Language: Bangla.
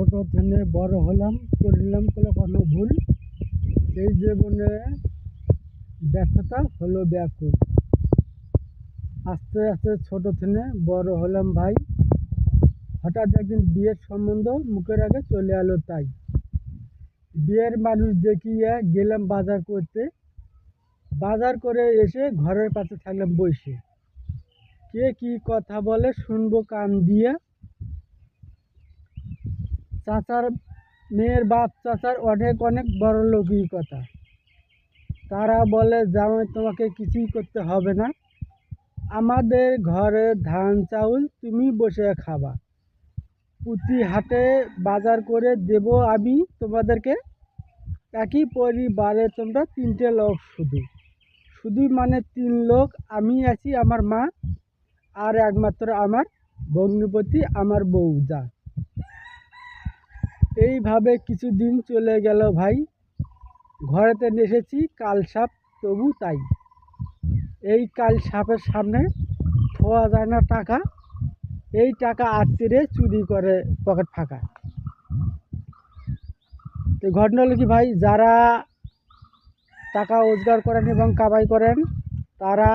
ছোট থেকে বড় হলাম, করলাম কোনো ভুল, এই জীবনে ব্যর্থতা হলো ব্যাকুল। আস্তে আস্তে ছোট থেকে বড় হলাম ভাই, হঠাৎ একদিন বিয়ের সম্বন্ধ মুখের আগে চলে এলো, তাই বিয়ের মানুষ দেখিয়ে গেলাম বাজার করতে। বাজার করে এসে ঘরের পাশে থাকলাম বসে, কে কি কথা বলে শুনবো কান দিয়ে। চাচার মেয়ের বাপ চাচার অনেক অনেক বড় লোকই কথা, তারা বলে জামাই তোমাকে কিছুই করতে হবে না, আমাদের ঘরে ধান চাউল তুমি বসে খাবা, প্রতি হাটে বাজার করে দেব আমি তোমাদেরকে, একই পরিবারে তোমরা তিনটে লোক, শুধু শুধু মানে তিন লোক, আমি আছি, আমার মা, আর একমাত্র আমার ভগ্নিপতি আমার বউ। যা এইভাবে কিছুদিন চলে গেল ভাই, ঘরেতে এসেছি কাল সাপ, তবু তাই এই কাল সাপের সামনে থোয়া যায় না টাকা, এই টাকা আত্মীরে চুরি করে পকেট ফাঁকা। তো ঘটনা হলো কি ভাই, যারা টাকা রোজগার করেন এবং কামাই করেন তারা